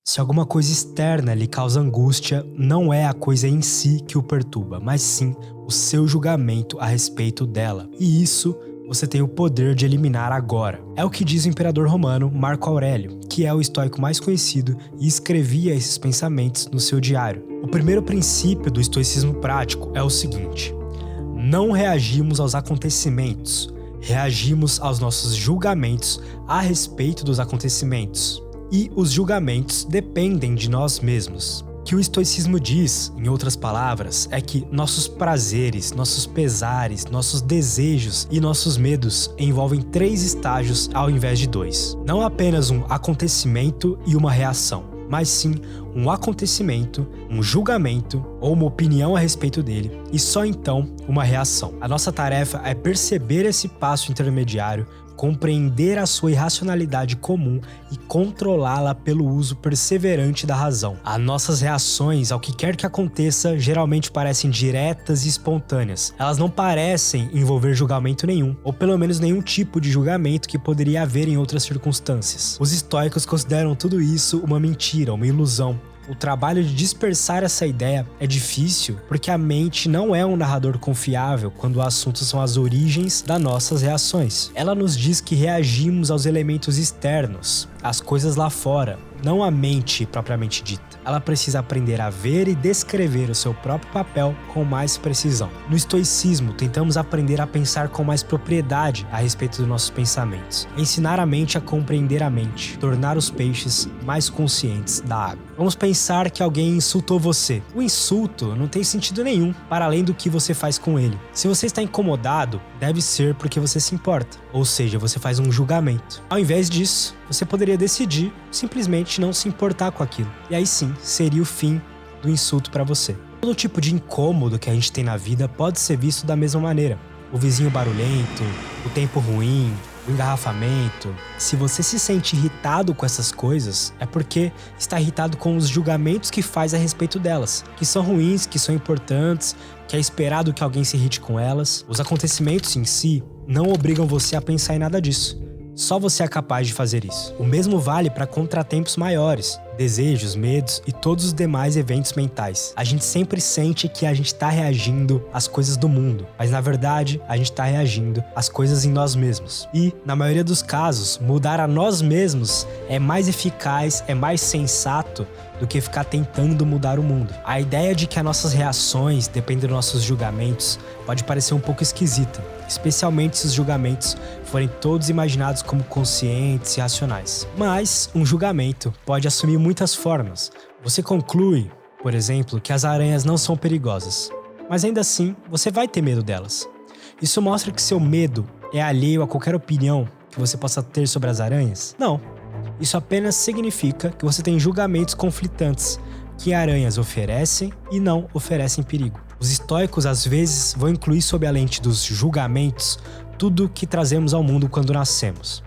Se alguma coisa externa lhe causa angústia, não é a coisa em si que o perturba, mas sim o seu julgamento a respeito dela. E isso você tem o poder de eliminar agora. É o que diz o imperador romano Marco Aurélio, que é o estoico mais conhecido e escrevia esses pensamentos no seu diário. O primeiro princípio do estoicismo prático é o seguinte: não reagimos aos acontecimentos, reagimos aos nossos julgamentos a respeito dos acontecimentos. E os julgamentos dependem de nós mesmos. O que o estoicismo diz, em outras palavras, é que nossos prazeres, nossos pesares, nossos desejos e nossos medos envolvem 3 estágios ao invés de 2. Não apenas um acontecimento e uma reação, mas sim um acontecimento, um julgamento ou uma opinião a respeito dele e só então uma reação. A nossa tarefa é perceber esse passo intermediário, compreender a sua irracionalidade comum e controlá-la pelo uso perseverante da razão. As nossas reações ao que quer que aconteça geralmente parecem diretas e espontâneas. Elas não parecem envolver julgamento nenhum, ou pelo menos nenhum tipo de julgamento que poderia haver em outras circunstâncias. Os estoicos consideram tudo isso uma mentira, uma ilusão. O trabalho de dispersar essa ideia é difícil porque a mente não é um narrador confiável quando o assunto são as origens das nossas reações. Ela nos diz que reagimos aos elementos externos, às coisas lá fora, não à mente propriamente dita. Ela precisa aprender a ver e descrever o seu próprio papel com mais precisão. No estoicismo, tentamos aprender a pensar com mais propriedade a respeito dos nossos pensamentos, ensinar a mente a compreender a mente, tornar os peixes mais conscientes da água. Vamos pensar que alguém insultou você. O insulto não tem sentido nenhum, para além do que você faz com ele. Se você está incomodado, deve ser porque você se importa, ou seja, você faz um julgamento. Ao invés disso, você poderia decidir simplesmente não se importar com aquilo. E aí sim, seria o fim do insulto para você. Todo tipo de incômodo que a gente tem na vida pode ser visto da mesma maneira. O vizinho barulhento, o tempo ruim, o engarrafamento. Se você se sente irritado com essas coisas, é porque está irritado com os julgamentos que faz a respeito delas, que são ruins, que são importantes, que é esperado que alguém se irrite com elas. Os acontecimentos em si não obrigam você a pensar em nada disso. Só você é capaz de fazer isso. O mesmo vale para contratempos maiores, desejos, medos e todos os demais eventos mentais. A gente sempre sente que a gente está reagindo às coisas do mundo, mas na verdade a gente está reagindo às coisas em nós mesmos. E, na maioria dos casos, mudar a nós mesmos é mais eficaz, é mais sensato do que ficar tentando mudar o mundo. A ideia de que as nossas reações dependem dos nossos julgamentos pode parecer um pouco esquisita, especialmente se os julgamentos forem todos imaginados como conscientes e racionais. Mas um julgamento pode assumir muitas formas. Você conclui, por exemplo, que as aranhas não são perigosas, mas ainda assim você vai ter medo delas. Isso mostra que seu medo é alheio a qualquer opinião que você possa ter sobre as aranhas? Não. Isso apenas significa que você tem julgamentos conflitantes que aranhas oferecem e não oferecem perigo. Os estoicos às vezes vão incluir sob a lente dos julgamentos tudo que trazemos ao mundo quando nascemos.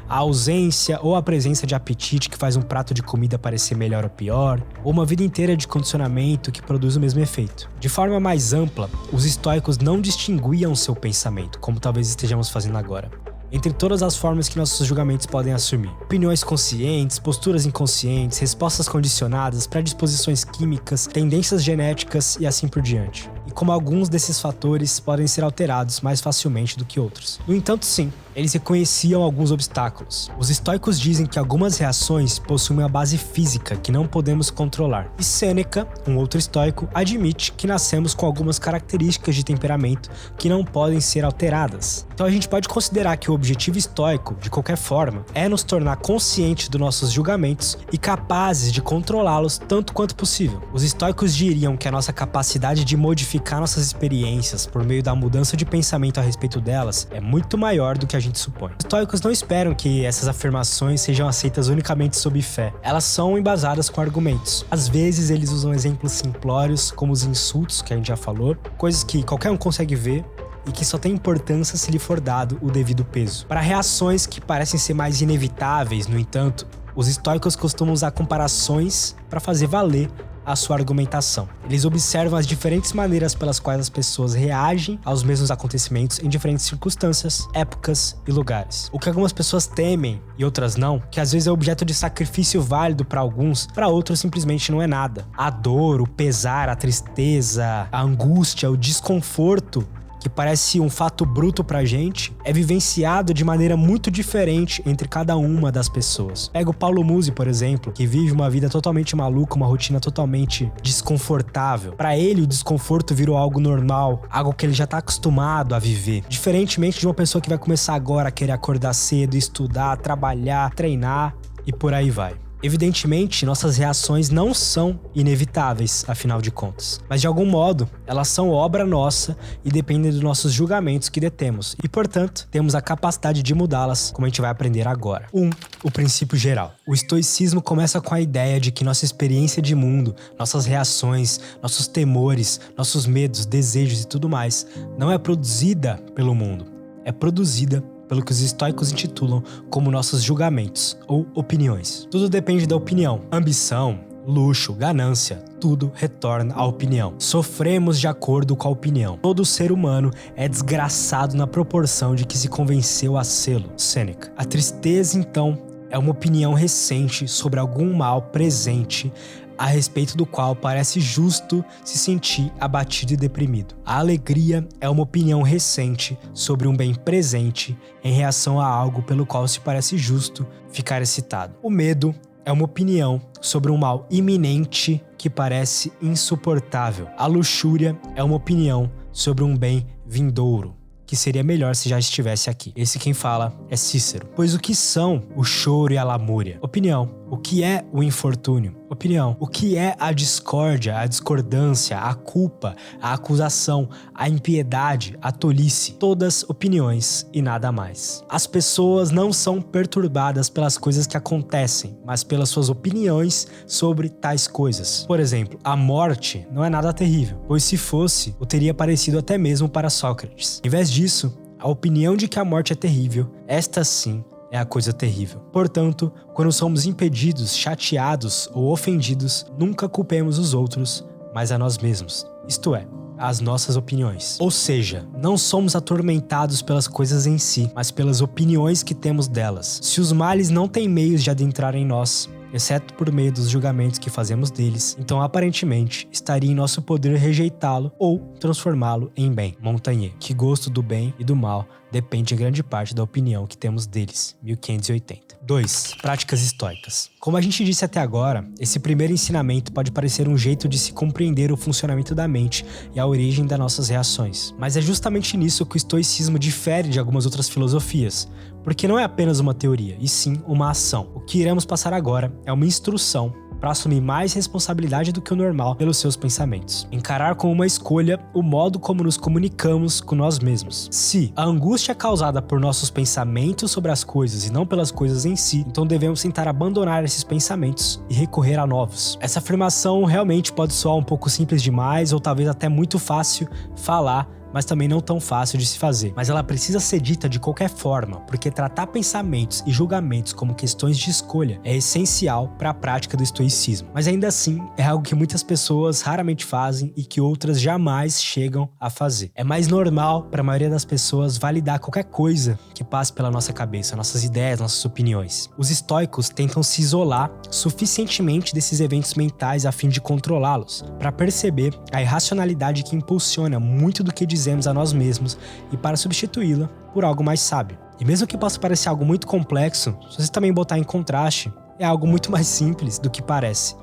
A ausência ou a presença de apetite que faz um prato de comida parecer melhor ou pior, ou uma vida inteira de condicionamento que produz o mesmo efeito. De forma mais ampla, os estoicos não distinguiam seu pensamento, como talvez estejamos fazendo agora, entre todas as formas que nossos julgamentos podem assumir. Opiniões conscientes, posturas inconscientes, respostas condicionadas, predisposições químicas, tendências genéticas e assim por diante. E como alguns desses fatores podem ser alterados mais facilmente do que outros. No entanto, sim, eles reconheciam alguns obstáculos. Os estoicos dizem que algumas reações possuem uma base física que não podemos controlar. E Sêneca, um outro estoico, admite que nascemos com algumas características de temperamento que não podem ser alteradas. Então a gente pode considerar que o objetivo estoico, de qualquer forma, é nos tornar conscientes dos nossos julgamentos e capazes de controlá-los tanto quanto possível. Os estoicos diriam que a nossa capacidade de modificar nossas experiências por meio da mudança de pensamento a respeito delas é muito maior do que a gente supõe. Os estoicos não esperam que essas afirmações sejam aceitas unicamente sob fé. Elas são embasadas com argumentos. Às vezes eles usam exemplos simplórios, como os insultos, que a gente já falou, coisas que qualquer um consegue ver e que só tem importância se lhe for dado o devido peso. Para reações que parecem ser mais inevitáveis, no entanto, os estoicos costumam usar comparações para fazer valer a sua argumentação. Eles observam as diferentes maneiras pelas quais as pessoas reagem aos mesmos acontecimentos em diferentes circunstâncias, épocas e lugares. O que algumas pessoas temem e outras não, que às vezes é objeto de sacrifício válido para alguns, para outros simplesmente não é nada. A dor, o pesar, a tristeza, a angústia, o desconforto, que parece um fato bruto pra gente, é vivenciado de maneira muito diferente entre cada uma das pessoas. Pega o Paulo Musi, por exemplo, que vive uma vida totalmente maluca, uma rotina totalmente desconfortável. Pra ele, o desconforto virou algo normal, algo que ele já tá acostumado a viver. Diferentemente de uma pessoa que vai começar agora a querer acordar cedo, estudar, trabalhar, treinar e por aí vai. Evidentemente, nossas reações não são inevitáveis, afinal de contas. Mas de algum modo, elas são obra nossa e dependem dos nossos julgamentos que detemos. E, portanto, temos a capacidade de mudá-las, como a gente vai aprender agora. 1. O princípio geral. O estoicismo começa com a ideia de que nossa experiência de mundo, nossas reações, nossos temores, nossos medos, desejos e tudo mais, não é produzida pelo mundo. É produzida pelo que os estoicos intitulam como nossos julgamentos ou opiniões. Tudo depende da opinião. Ambição, luxo, ganância, tudo retorna à opinião. Sofremos de acordo com a opinião. Todo ser humano é desgraçado na proporção de que se convenceu a sê-lo. Sêneca. A tristeza, então, é uma opinião recente sobre algum mal presente a respeito do qual parece justo se sentir abatido e deprimido. A alegria é uma opinião recente sobre um bem presente em reação a algo pelo qual se parece justo ficar excitado. O medo é uma opinião sobre um mal iminente que parece insuportável. A luxúria é uma opinião sobre um bem vindouro, que seria melhor se já estivesse aqui. Esse quem fala é Cícero. Pois o que são o choro e a lamúria? Opinião. O que é o infortúnio? Opinião. O que é a discórdia, a discordância, a culpa, a acusação, a impiedade, a tolice? Todas opiniões e nada mais. As pessoas não são perturbadas pelas coisas que acontecem, mas pelas suas opiniões sobre tais coisas. Por exemplo, a morte não é nada terrível, pois se fosse, o teria parecido até mesmo para Sócrates. Em vez disso, a opinião de que a morte é terrível, esta sim é a coisa terrível. Portanto, quando somos impedidos, chateados ou ofendidos, nunca culpemos os outros, mas a nós mesmos. Isto é, as nossas opiniões. Ou seja, não somos atormentados pelas coisas em si, mas pelas opiniões que temos delas. Se os males não têm meios de adentrar em nós, exceto por meio dos julgamentos que fazemos deles, então aparentemente estaria em nosso poder rejeitá-lo ou transformá-lo em bem. Montaigne, que gosto do bem e do mal depende em grande parte da opinião que temos deles. 1580. 2. Práticas estoicas. Como a gente disse até agora, esse primeiro ensinamento pode parecer um jeito de se compreender o funcionamento da mente e a origem das nossas reações. Mas é justamente nisso que o estoicismo difere de algumas outras filosofias, porque não é apenas uma teoria, e sim uma ação. O que iremos passar agora é uma instrução para assumir mais responsabilidade do que o normal pelos seus pensamentos. Encarar como uma escolha o modo como nos comunicamos com nós mesmos. Se a angústia é causada por nossos pensamentos sobre as coisas e não pelas coisas em si, então devemos tentar abandonar esses pensamentos e recorrer a novos. Essa afirmação realmente pode soar um pouco simples demais ou talvez até muito fácil falar, mas também não tão fácil de se fazer. Mas ela precisa ser dita de qualquer forma, porque tratar pensamentos e julgamentos como questões de escolha é essencial para a prática do estoicismo. Mas ainda assim, é algo que muitas pessoas raramente fazem e que outras jamais chegam a fazer. É mais normal para a maioria das pessoas validar qualquer coisa que passe pela nossa cabeça, nossas ideias, nossas opiniões. Os estoicos tentam se isolar suficientemente desses eventos mentais a fim de controlá-los, para perceber a irracionalidade que impulsiona muito do que dizemos a nós mesmos e para substituí-la por algo mais sábio. E mesmo que possa parecer algo muito complexo, se você também botar em contraste, é algo muito mais simples do que parece.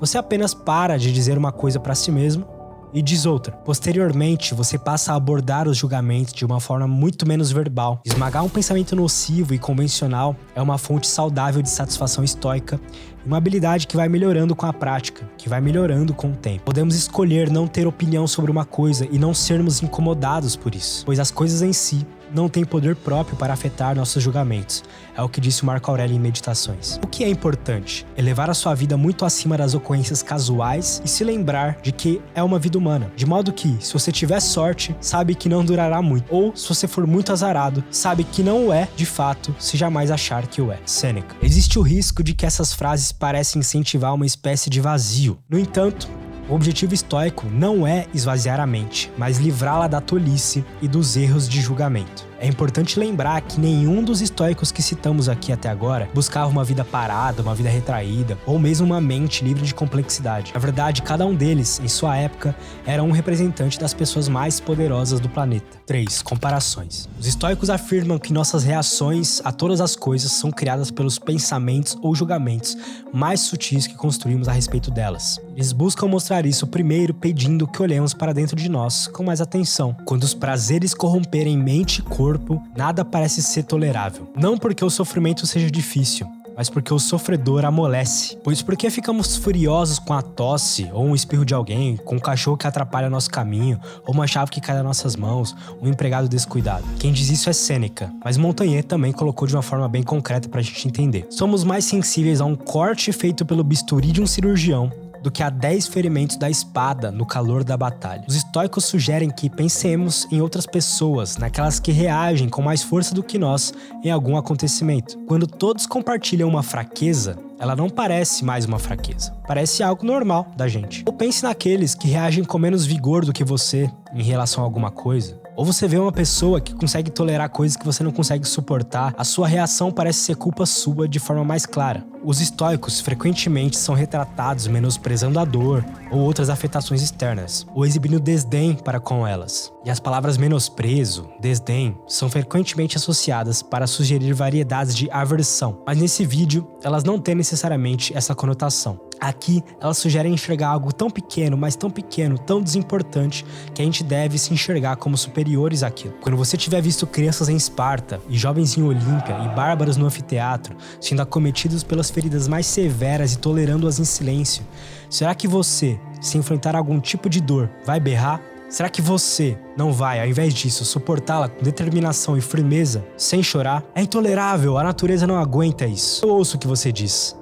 Você apenas para de dizer uma coisa para si mesmo e diz outra. Posteriormente, você passa a abordar os julgamentos de uma forma muito menos verbal. Esmagar um pensamento nocivo e convencional é uma fonte saudável de satisfação estoica e uma habilidade que vai melhorando com a prática, que vai melhorando com o tempo. Podemos escolher não ter opinião sobre uma coisa e não sermos incomodados por isso, pois as coisas em si não têm poder próprio para afetar nossos julgamentos. É o que disse o Marco Aurélio em Meditações. O que é importante? Elevar a sua vida muito acima das ocorrências casuais e se lembrar de que é uma vida humana. De modo que, se você tiver sorte, sabe que não durará muito. Ou, se você for muito azarado, sabe que não o é, de fato, se jamais achar que o é. Sêneca. Existe o risco de que essas frases parecem incentivar uma espécie de vazio. No entanto, O objetivo estoico não é esvaziar a mente, mas livrá-la da tolice e dos erros de julgamento. É importante lembrar que nenhum dos estoicos que citamos aqui até agora buscava uma vida parada, uma vida retraída, ou mesmo uma mente livre de complexidade. Na verdade, cada um deles, em sua época, era um representante das pessoas mais poderosas do planeta. 3. Comparações. Os estoicos afirmam que nossas reações a todas as coisas são criadas pelos pensamentos ou julgamentos mais sutis que construímos a respeito delas. Eles buscam mostrar isso primeiro pedindo que olhemos para dentro de nós com mais atenção. Quando os prazeres corromperem mente e corpo, nada parece ser tolerável. Não porque o sofrimento seja difícil, mas porque o sofredor amolece. Pois por que ficamos furiosos com a tosse, ou um espirro de alguém, com um cachorro que atrapalha nosso caminho, ou uma chave que cai das nossas mãos, um empregado descuidado? Quem diz isso é Sêneca, mas Montaigne também colocou de uma forma bem concreta pra gente entender. Somos mais sensíveis a um corte feito pelo bisturi de um cirurgião do que a 10 ferimentos da espada no calor da batalha. Os estoicos sugerem que pensemos em outras pessoas, naquelas que reagem com mais força do que nós em algum acontecimento. Quando todos compartilham uma fraqueza, ela não parece mais uma fraqueza, parece algo normal da gente. Ou pense naqueles que reagem com menos vigor do que você em relação a alguma coisa. Ou você vê uma pessoa que consegue tolerar coisas que você não consegue suportar, a sua reação parece ser culpa sua de forma mais clara. Os estoicos frequentemente são retratados menosprezando a dor ou outras afetações externas, ou exibindo desdém para com elas. E as palavras menosprezo, desdém, são frequentemente associadas para sugerir variedades de aversão, mas nesse vídeo elas não têm necessariamente essa conotação. Aqui, elas sugerem enxergar algo tão pequeno, mas tão pequeno, tão desimportante, que a gente deve se enxergar como superiores àquilo. Quando você tiver visto crianças em Esparta, e jovens em Olímpia, e bárbaros no anfiteatro, sendo acometidos pelas feridas mais severas e tolerando-as em silêncio, será que você, se enfrentar algum tipo de dor, vai berrar? Será que você não vai, ao invés disso, suportá-la com determinação e firmeza, sem chorar? É intolerável, a natureza não aguenta isso. Eu ouço o que você diz.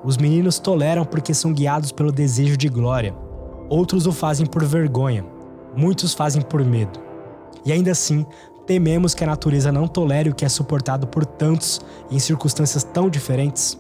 Os meninos toleram porque são guiados pelo desejo de glória. Outros o fazem por vergonha. Muitos fazem por medo. E ainda assim, tememos que a natureza não tolere o que é suportado por tantos em circunstâncias tão diferentes.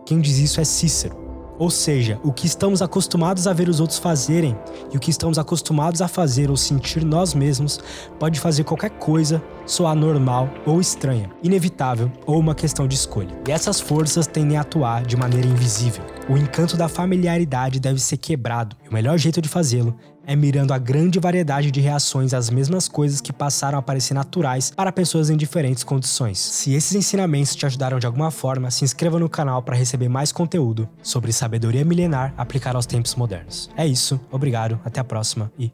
Quem diz isso é Cícero. Ou seja, o que estamos acostumados a ver os outros fazerem e o que estamos acostumados a fazer ou sentir nós mesmos pode fazer qualquer coisa soar normal ou estranha, inevitável ou uma questão de escolha. E essas forças tendem a atuar de maneira invisível. O encanto da familiaridade deve ser quebrado e o melhor jeito de fazê-lo é mirando a grande variedade de reações às mesmas coisas que passaram a parecer naturais para pessoas em diferentes condições. Se esses ensinamentos te ajudaram de alguma forma, se inscreva no canal para receber mais conteúdo sobre sabedoria milenar aplicada aos tempos modernos. É isso, obrigado, até a próxima e